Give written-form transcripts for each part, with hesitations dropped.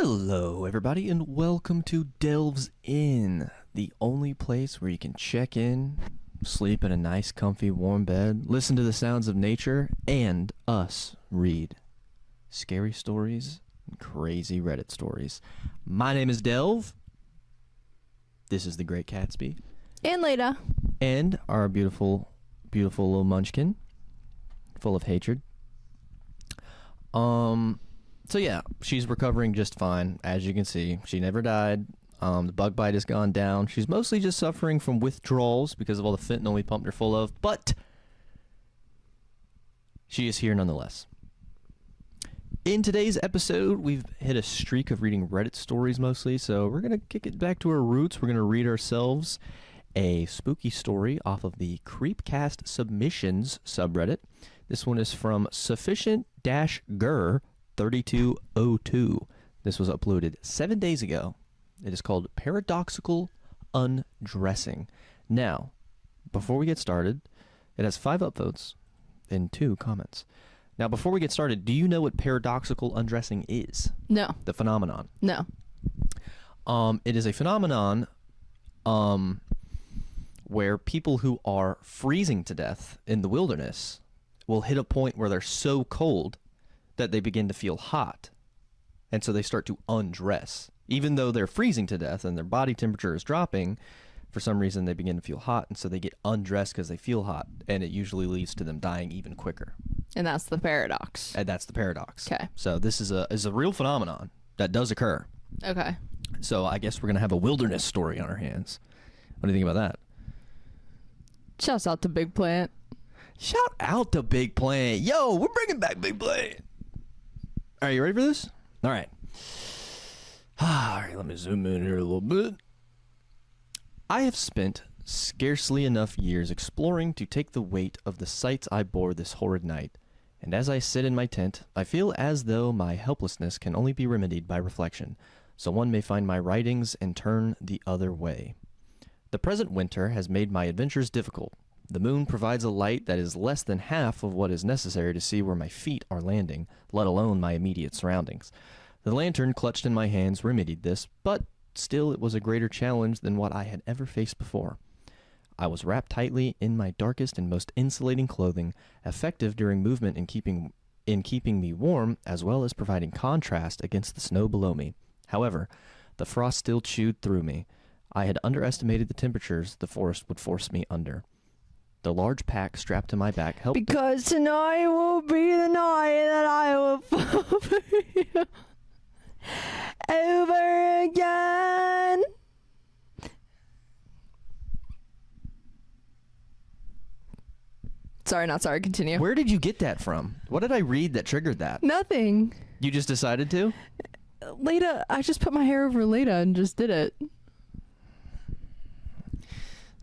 Hello, everybody, and welcome to Delves In, the only place where you can check in, sleep in a nice, comfy, warm bed, listen to the sounds of nature, and us read scary stories and crazy Reddit stories. My name is Delve. This is the Great Catsby. And Leda. And our beautiful, beautiful little munchkin, full of hatred. So yeah, she's recovering just fine, as you can see. She never died. The bug bite has gone down. She's mostly just suffering from withdrawals because of all the fentanyl we pumped her full of, but she is here nonetheless. In today's episode, we've hit a streak of reading Reddit stories mostly, so we're going to kick it back to our roots. We're going to read ourselves a spooky story off of the Creepcast submissions subreddit. This one is from Sufficient-Gur 3202. This was uploaded 7 days ago. It is called Paradoxical Undressing. Now, before we get started, it has 5 upvotes and 2 comments. Now, before we get started, do you know what paradoxical undressing is? No. The phenomenon. No. It is a phenomenon where people who are freezing to death in the wilderness will hit a point where they're so cold that they begin to feel hot. And so they start to undress. Even though they're freezing to death and their body temperature is dropping, for some reason they begin to feel hot, and so they get undressed because they feel hot, and it usually leads to them dying even quicker. And that's the paradox. And that's the paradox. Okay. So this is a real phenomenon that does occur. Okay. So I guess we're going to have a wilderness story on our hands. What do you think about that? Shouts out to Big Plant. Shout out to Big Plant. Yo, we're bringing back Big Plant. All right, you ready for this? All right. All right, let me zoom in here a little bit. I have spent scarcely enough years exploring to take the weight of the sights I bore this horrid night, and as I sit in my tent, I feel as though my helplessness can only be remedied by reflection, so one may find my writings and turn the other way. The present winter has made my adventures difficult. The moon provides a light that is less than half of what is necessary to see where my feet are landing, let alone my immediate surroundings. The lantern clutched in my hands remedied this, but still it was a greater challenge than what I had ever faced before. I was wrapped tightly in my darkest and most insulating clothing, effective during movement in keeping me warm, as well as providing contrast against the snow below me. However, the frost still chewed through me. I had underestimated the temperatures the forest would force me under. The large pack strapped to my back helped. Because tonight will be the night that I will fall for you over again. Sorry, not sorry. Continue. Where did you get that from? What did I read that triggered that? Nothing. You just decided to? Leda, I just put my hair over Leda and just did it. I'm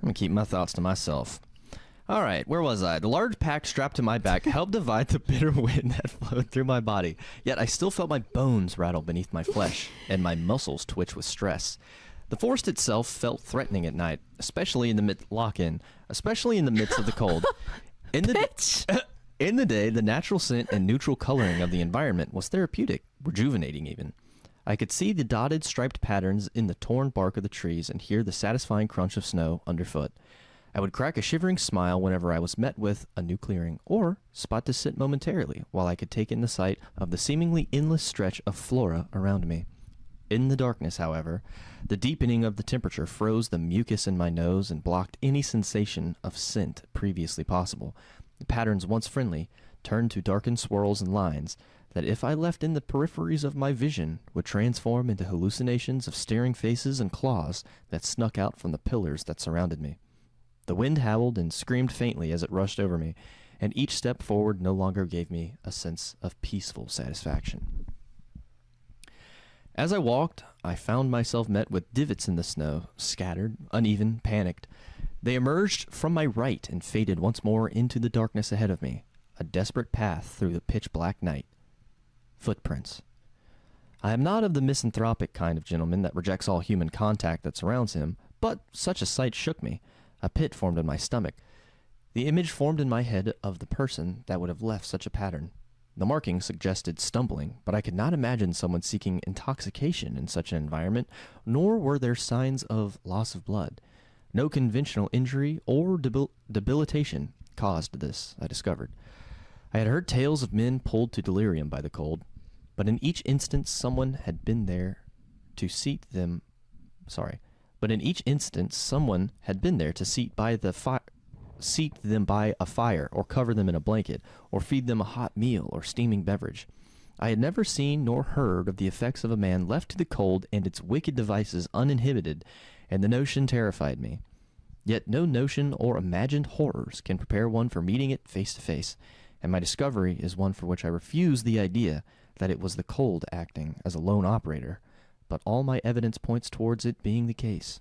going to keep my thoughts to myself. All right, where was I? The large pack strapped to my back helped divide the bitter wind that flowed through my body. Yet I still felt my bones rattle beneath my flesh, and my muscles twitch with stress. The forest itself felt threatening at night, especially in the midst of the cold. In the day, the natural scent and neutral coloring of the environment was therapeutic, rejuvenating even. I could see the dotted striped patterns in the torn bark of the trees and hear the satisfying crunch of snow underfoot. I would crack a shivering smile whenever I was met with a new clearing, or spot to sit momentarily while I could take in the sight of the seemingly endless stretch of flora around me. In the darkness, however, the deepening of the temperature froze the mucus in my nose and blocked any sensation of scent previously possible. The patterns once friendly turned to darkened swirls and lines that, if I left in the peripheries of my vision, would transform into hallucinations of staring faces and claws that snuck out from the pillars that surrounded me. The wind howled and screamed faintly as it rushed over me, and each step forward no longer gave me a sense of peaceful satisfaction. As I walked, I found myself met with divots in the snow, scattered, uneven, panicked. They emerged from my right and faded once more into the darkness ahead of me, a desperate path through the pitch-black night. Footprints. I am not of the misanthropic kind of gentleman that rejects all human contact that surrounds him, but such a sight shook me. A pit formed in my stomach. The image formed in my head of the person that would have left such a pattern. The marking suggested stumbling, but I could not imagine someone seeking intoxication in such an environment, nor were there signs of loss of blood. No conventional injury or debilitation caused this, I discovered. I had heard tales of men pulled to delirium by the cold, but in each instance someone had been there to seat them. But in each instance someone had been there to seat them by a fire, or cover them in a blanket, or feed them a hot meal or steaming beverage. I had never seen nor heard of the effects of a man left to the cold and its wicked devices uninhibited, and the notion terrified me. Yet no notion or imagined horrors can prepare one for meeting it face to face, and my discovery is one for which I refuse the idea that it was the cold acting as a lone operator, but all my evidence points towards it being the case.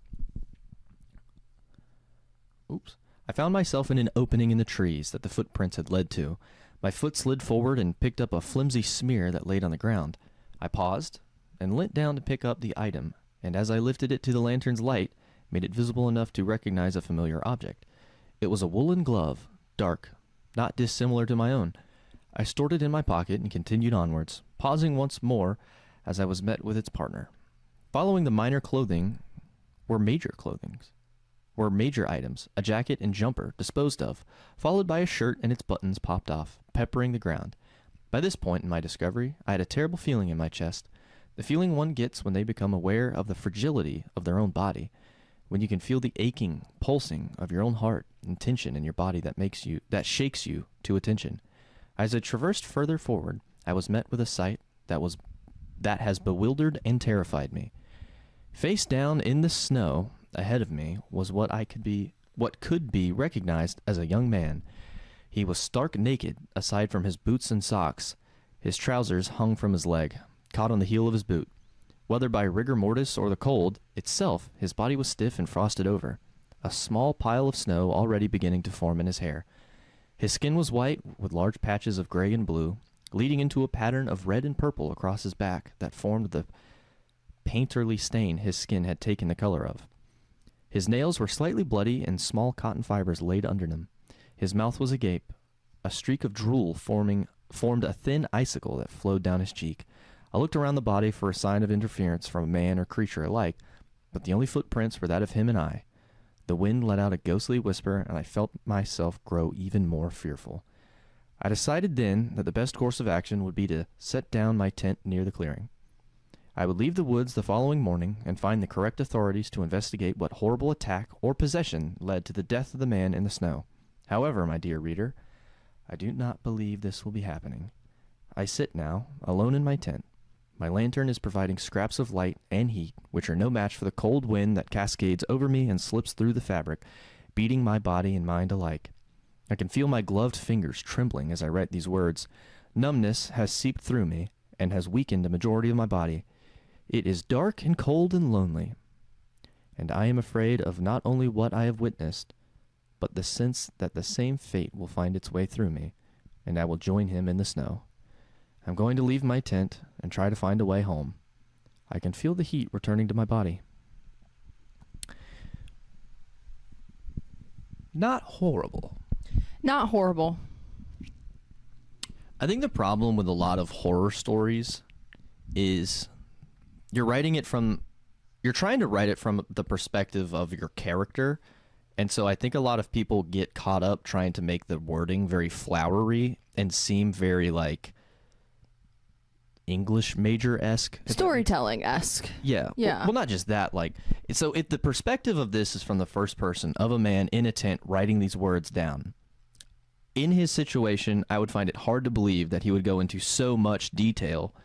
I found myself in an opening in the trees that the footprints had led to. My foot slid forward and picked up a flimsy smear that laid on the ground. I paused and leant down to pick up the item, and as I lifted it to the lantern's light, made it visible enough to recognize a familiar object. It was a woolen glove, dark, not dissimilar to my own. I stored it in my pocket and continued onwards, pausing once more as I was met with its partner. Following the minor clothing were major items, a jacket and jumper disposed of, followed by a shirt and its buttons popped off, peppering the ground. By this point in my discovery, I had a terrible feeling in my chest, the feeling one gets when they become aware of the fragility of their own body, when you can feel the aching, pulsing of your own heart and tension in your body that shakes you to attention. As I traversed further forward, I was met with a sight that has bewildered and terrified me. Face down in the snow ahead of me was what could be recognized as a young man. He was stark naked, aside from his boots and socks. His trousers hung from his leg, caught on the heel of his boot. Whether by rigor mortis or the cold itself, his body was stiff and frosted over, a small pile of snow already beginning to form in his hair. His skin was white, with large patches of gray and blue, leading into a pattern of red and purple across his back that formed the painterly stain his skin had taken the color of. His nails were slightly bloody, and small cotton fibers laid under them. His mouth was agape. A streak of drool formed a thin icicle that flowed down his cheek. I looked around the body for a sign of interference from a man or creature alike, but the only footprints were that of him and I. The wind let out a ghostly whisper, and I felt myself grow even more fearful. I decided then that the best course of action would be to set down my tent near the clearing. I would leave the woods the following morning and find the correct authorities to investigate what horrible attack or possession led to the death of the man in the snow. However, my dear reader, I do not believe this will be happening. I sit now, alone in my tent. My lantern is providing scraps of light and heat, which are no match for the cold wind that cascades over me and slips through the fabric, beating my body and mind alike. I can feel my gloved fingers trembling as I write these words. Numbness has seeped through me and has weakened a majority of my body. It is dark and cold and lonely, and I am afraid of not only what I have witnessed, but the sense that the same fate will find its way through me, and I will join him in the snow. I'm going to leave my tent and try to find a way home. I can feel the heat returning to my body. Not horrible. Not horrible. I think the problem with a lot of horror stories is you're trying to write it from the perspective of your character. And so I think a lot of people get caught up trying to make the wording very flowery and seem very like English major-esque. Storytelling-esque. Yeah. Yeah. Well, not just that. So if the perspective of this is from the first person of a man in a tent writing these words down, in his situation, I would find it hard to believe that he would go into so much detail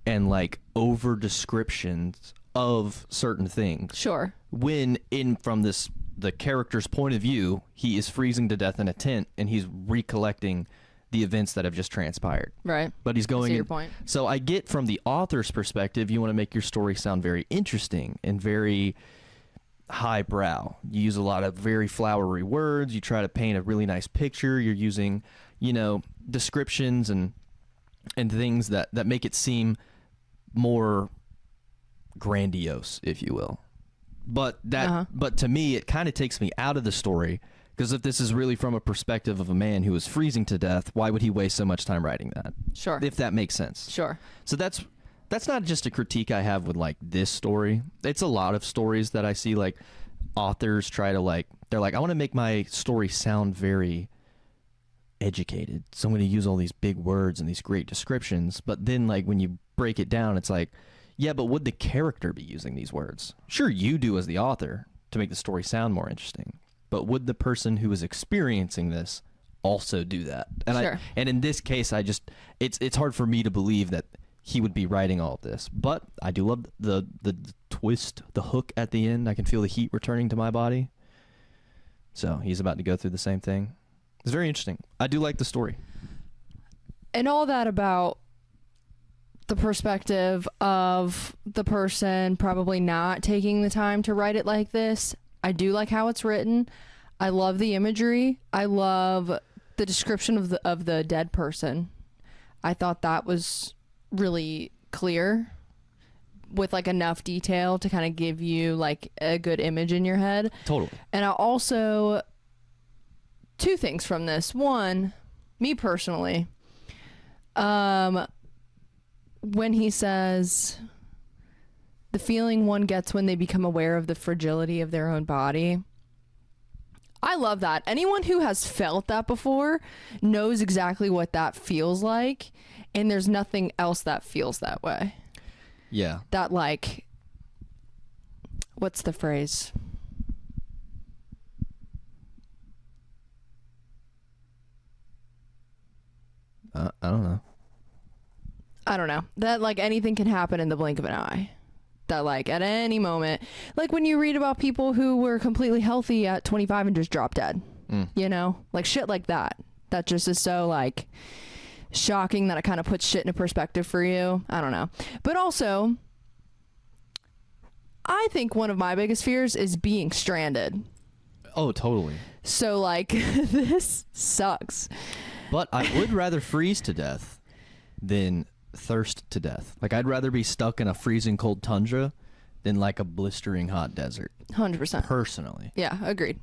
and over descriptions of certain things. Sure. When from the character's point of view, he is freezing to death in a tent and he's recollecting the events that have just transpired. Right. But he's going I see your point. So I get from the author's perspective, you want to make your story sound very interesting and very highbrow. You use a lot of very flowery words. You try to paint a really nice picture. You're using, descriptions and things that make it seem more grandiose, if you will. But but to me, it kind of takes me out of the story Because if this is really from a perspective of a man who was freezing to death, why would he waste so much time writing that? Sure. If that makes sense. Sure. So that's not just a critique I have with like this story. It's a lot of stories that I see like authors try to like, they're like, I want to make my story sound very educated. So I'm going to use all these big words and these great descriptions. But then like when you break it down, it's like, yeah, but would the character be using these words? Sure, you do as the author to make the story sound more interesting. But would the person who is experiencing this also do that? And sure. And in this case, it's hard for me to believe that he would be writing all of this. But I do love the twist, the hook at the end. I can feel the heat returning to my body. So he's about to go through the same thing. It's very interesting. I do like the story. And all that about the perspective of the person probably not taking the time to write it like this. I do like how it's written. I love the imagery. I love the description of the dead person. I thought that was really clear with like enough detail to kind of give you like a good image in your head. Totally. And I also, two things from this. One, me personally, when he says the feeling one gets when they become aware of the fragility of their own body. I love that. Anyone who has felt that before knows exactly what that feels like, and there's nothing else that feels that way. Yeah. That like, what's the phrase? I don't know. That like anything can happen in the blink of an eye. That like at any moment, like when you read about people who were completely healthy at 25 and just dropped dead, you know, like shit like that. That just is so like shocking that it kind of puts shit into perspective for you. I don't know. But also, I think one of my biggest fears is being stranded. Oh, totally. So like this sucks. But I would rather freeze to death than thirst to death. Like I'd rather be stuck in a freezing cold tundra than like a blistering hot desert. 100%. Personally. Yeah, agreed.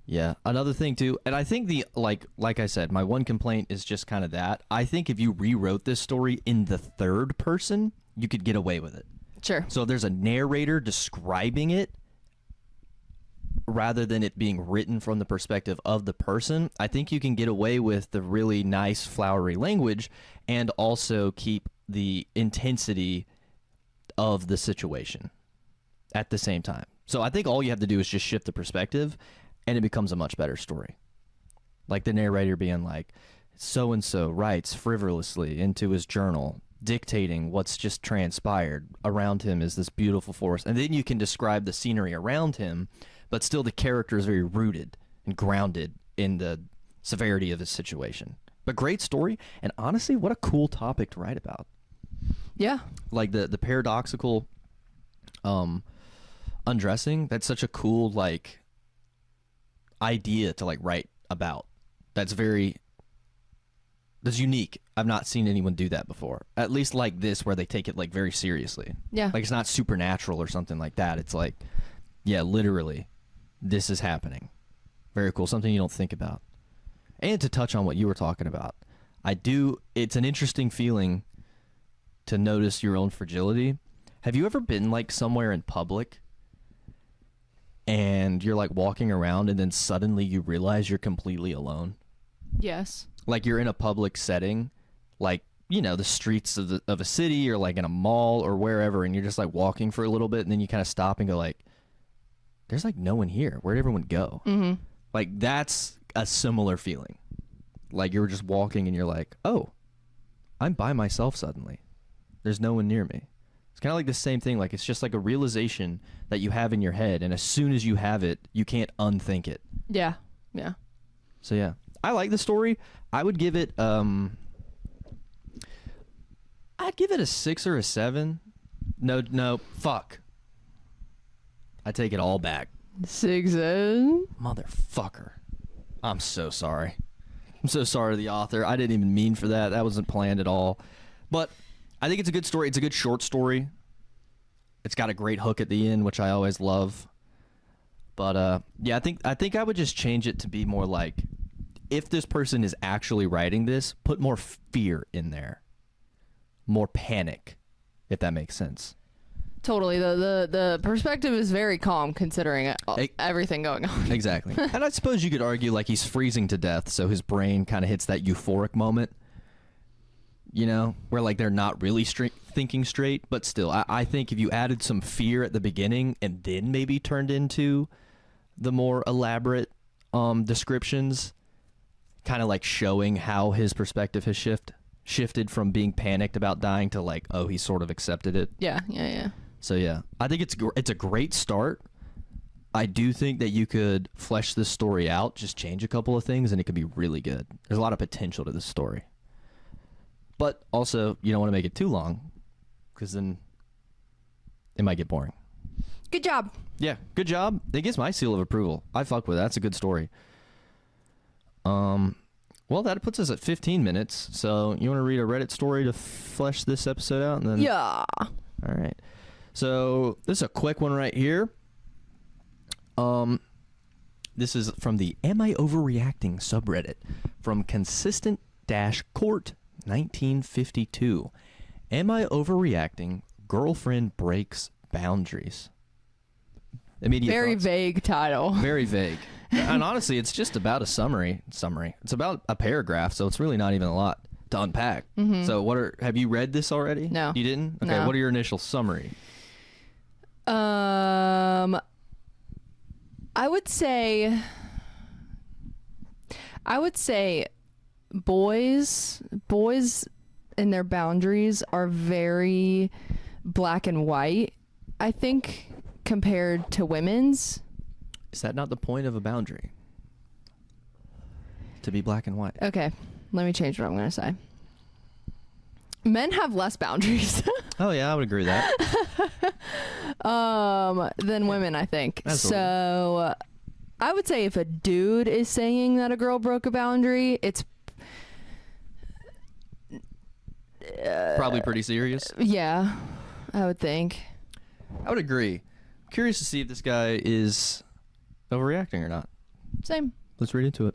Yeah. Another thing too, and I think the like I said, my one complaint is just kind of that. I think if you rewrote this story in the third person, you could get away with it. Sure. So if there's a narrator describing it rather than it being written from the perspective of the person, I think you can get away with the really nice flowery language and also keep the intensity of the situation at the same time. So I think all you have to do is just shift the perspective and it becomes a much better story. Like the narrator being like, so-and-so writes frivolously into his journal, dictating what's just transpired. Around him is this beautiful forest. And then you can describe the scenery around him, but still the character is very rooted and grounded in the severity of his situation. But great story, and honestly, what a cool topic to write about. Yeah. Like the paradoxical undressing, that's such a cool like idea to like write about. That's unique. I've not seen anyone do that before. At least like this, where they take it like very seriously. Yeah. Like it's not supernatural or something like that. It's like, yeah, literally, this is happening. Very cool. Something you don't think about. And to touch on what you were talking about, it's an interesting feeling to notice your own fragility. Have you ever been like somewhere in public and you're like walking around and then suddenly you realize you're completely alone? Yes. Like you're in a public setting, like, you know, the streets of a city or like in a mall or wherever, and you're just like walking for a little bit and then you kind of stop and go like, there's like no one here. Where'd everyone go? Mm-hmm. Like that's a similar feeling. Like you're just walking and you're like, oh, I'm by myself suddenly. There's no one near me. It's kind of like the same thing. Like it's just like a realization that you have in your head, and as soon as you have it, you can't unthink it. Yeah. Yeah. So yeah, I like the story. I would give it I'd give it a 6 or a 7. No, fuck. I take it all back. 6. Motherfucker. I'm so sorry. I'm so sorry to the author. I didn't even mean for that. That wasn't planned at all. But I think it's a good story. It's a good short story. It's got a great hook at the end, which I always love. But yeah, I think I would just change it to be more like, if this person is actually writing this, put more fear in there, more panic, if that makes sense. Totally. The perspective is very calm considering everything going on. Exactly. And I suppose you could argue like he's freezing to death, so his brain kind of hits that euphoric moment, you know, where like they're not really thinking straight. But still, I think if you added some fear at the beginning and then maybe turned into the more elaborate descriptions, kind of like showing how his perspective has shifted from being panicked about dying to like, oh, he sort of accepted it. Yeah. So yeah, I think it's a great start. I do think that you could flesh this story out, just change a couple of things, and it could be really good. There's a lot of potential to this story. But also, you don't want to make it too long, because then it might get boring. Good job. Yeah, good job. It gets my seal of approval. I fuck with it. That's a good story. Well, that puts us at 15 minutes. So you want to read a Reddit story to flesh this episode out? And then... Yeah. All right. So this is a quick one right here. This is from the AmIOverreacting subreddit from Consistent-Court 1952. Am I overreacting? Girlfriend breaks boundaries. Immediate Very thoughts? vague title. Very vague. And honestly, it's just about a summary. It's about a paragraph, so it's really not even a lot to unpack. Mm-hmm. So have you read this already? No. You didn't? Okay, No. What are your initial summary? I would say boys and their boundaries are very black and white, I think, compared to women's. Is that not the point of a boundary? To be black and white. Okay, let me change what I'm going to say. Men have less boundaries Oh yeah, I would agree with that. than women, I think. Absolutely. So I would say if a dude is saying that a girl broke a boundary, it's Probably pretty serious. yeah, I would think. I would agree. Curious to see if this guy is overreacting or not. Same. Let's read into it.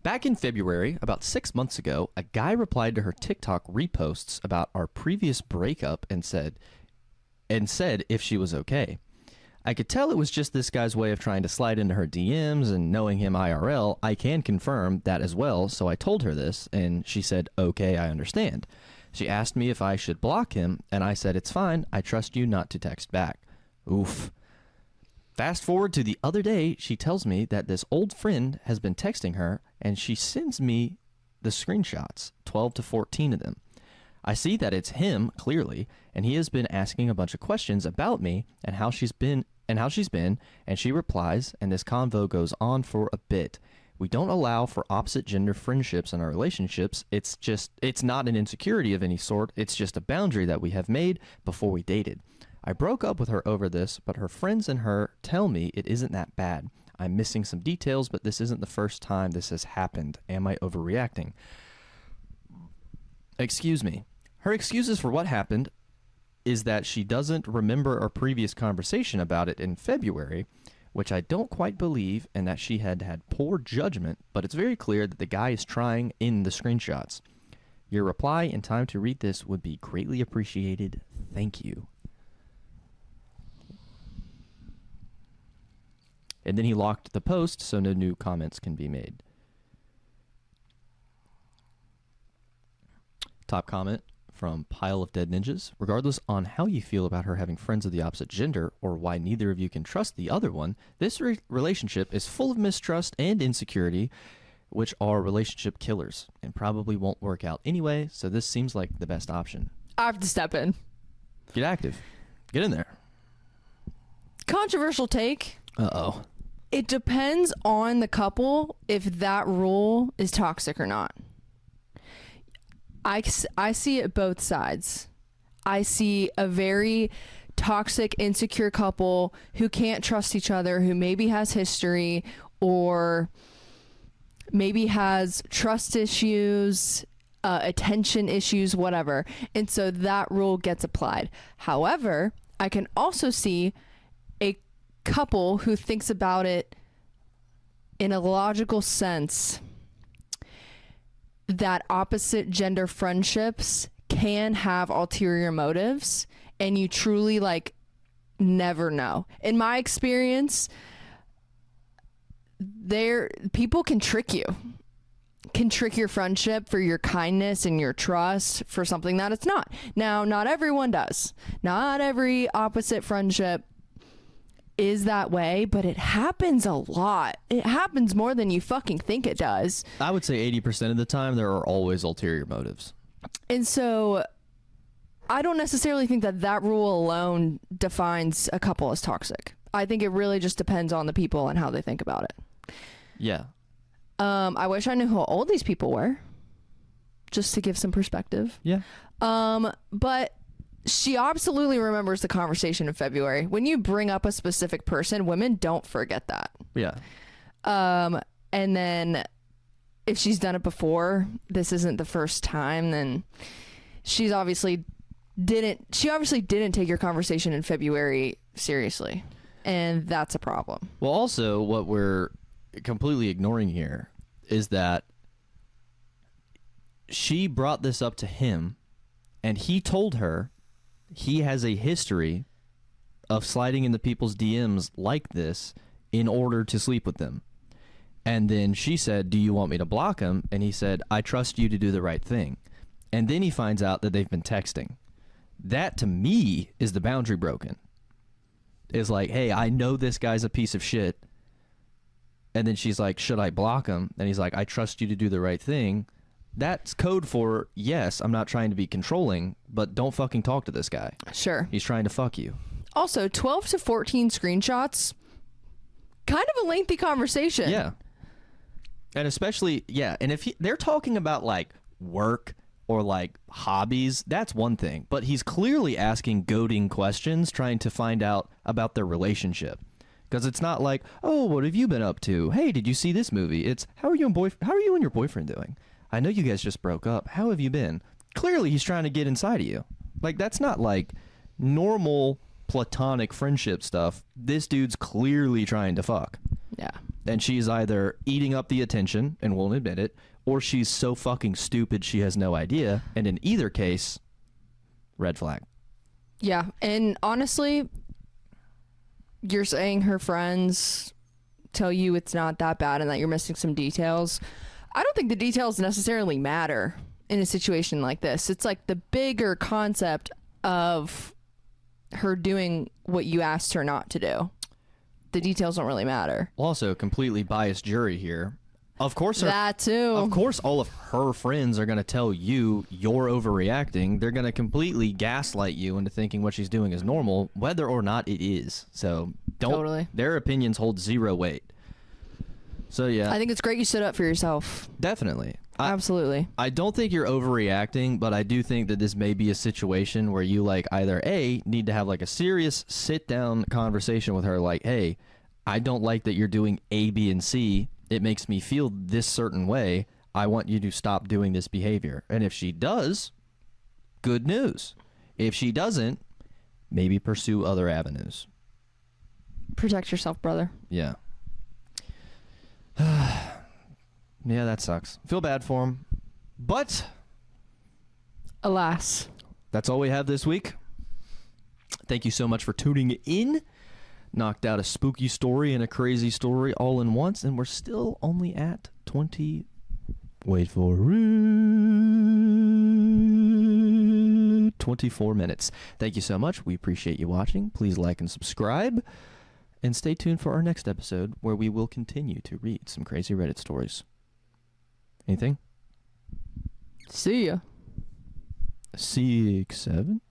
Back in February, about 6 months ago, a guy replied to her TikTok reposts about our previous breakup and said if she was okay. I could tell it was just this guy's way of trying to slide into her DMs, and knowing him IRL, I can confirm that as well, so I told her this, and she said, okay, I understand. She asked me if I should block him, and I said, it's fine, I trust you not to text back. Oof. Fast forward to the other day, she tells me that this old friend has been texting her, and she sends me the screenshots, 12 to 14 of them. I see that it's him, clearly, and he has been asking a bunch of questions about me and how she's been, and she replies, and this convo goes on for a bit. We don't allow for opposite gender friendships in our relationships. It's not an insecurity of any sort. It's just a boundary that we have made before we dated. I broke up with her over this, but her friends and her tell me it isn't that bad. I'm missing some details, but this isn't the first time this has happened. Am I overreacting? Excuse me. Her excuses for what happened is that she doesn't remember our previous conversation about it in February, which I don't quite believe, and that she had poor judgment, but it's very clear that the guy is trying in the screenshots. Your reply in time to read this would be greatly appreciated. Thank you. And then he locked the post so no new comments can be made. Top comment from Pile of Dead Ninjas. Regardless on how you feel about her having friends of the opposite gender or why neither of you can trust the other one, this relationship is full of mistrust and insecurity, which are relationship killers and probably won't work out anyway, so this seems like the best option. I have to step in. Get active. Get in there. Controversial take. Uh-oh. It depends on the couple if that rule is toxic or not. I see it both sides. I see a very toxic, insecure couple who can't trust each other, who maybe has history or maybe has trust issues, attention issues, whatever. And so that rule gets applied. However, I can also see a couple who thinks about it in a logical sense that opposite gender friendships can have ulterior motives, and you truly like never know. In my experience, people can trick you, can trick your friendship for your kindness and your trust for something that it's not. Now, not everyone does. Not every opposite friendship is that way, but it happens a lot. It happens more than you fucking think it does. I would say 80% of the time there are always ulterior motives. And so I don't necessarily think that rule alone defines a couple as toxic. I think it really just depends on the people and how they think about it. Yeah. I wish I knew how old these people were, just to give some perspective. Yeah. But she absolutely remembers the conversation in February. When you bring up a specific person, women don't forget that. Yeah. And then if she's done it before, this isn't the first time, then she obviously didn't take your conversation in February seriously. And that's a problem. Well, also what we're completely ignoring here is that she brought this up to him and he told her he has a history of sliding into people's DMs like this in order to sleep with them. And then she said, do you want me to block him? And he said, I trust you to do the right thing. And then he finds out that they've been texting. That to me is the boundary broken. Is like, hey, I know this guy's a piece of shit. And then she's like, should I block him? And he's like, I trust you to do the right thing. That's code for, yes, I'm not trying to be controlling, but don't fucking talk to this guy. Sure. He's trying to fuck you. Also, 12 to 14 screenshots, kind of a lengthy conversation. Yeah. And especially, yeah, and if they're talking about like work or like hobbies, that's one thing. But he's clearly asking goading questions, trying to find out about their relationship. Because it's not like, oh, what have you been up to? Hey, did you see this movie? It's, how are you and your boyfriend doing? I know you guys just broke up. How have you been? Clearly, he's trying to get inside of you. Like, that's not like normal platonic friendship stuff. This dude's clearly trying to fuck. Yeah. And she's either eating up the attention and won't admit it, or she's so fucking stupid she has no idea. And in either case, red flag. Yeah. And honestly, you're saying her friends tell you it's not that bad and that you're missing some details. I don't think the details necessarily matter in a situation like this. It's like the bigger concept of her doing what you asked her not to do. The details don't really matter. Also, completely biased jury here. Of course, that too. Of course, all of her friends are going to tell you you're overreacting. They're going to completely gaslight you into thinking what she's doing is normal, whether or not it is. So don't. Totally. Their opinions hold zero weight. So yeah, I think it's great you stood up for yourself. Definitely. Absolutely. I don't think you're overreacting, but I do think that this may be a situation where you like either A, need to have like a serious sit down conversation with her like, hey, I don't like that you're doing A, B, and C. It makes me feel this certain way. I want you to stop doing this behavior. And if she does, good news. If she doesn't, maybe pursue other avenues. Protect yourself, brother. Yeah. Yeah, that sucks. Feel bad for him. But alas, that's all we have this week. Thank you so much for tuning in. Knocked out a spooky story and a crazy story all in once, and we're still only at 20. Wait for it. 24 minutes. Thank you so much. We appreciate you watching. Please like and subscribe. And stay tuned for our next episode where we will continue to read some crazy Reddit stories. Anything? See ya. 6, 7.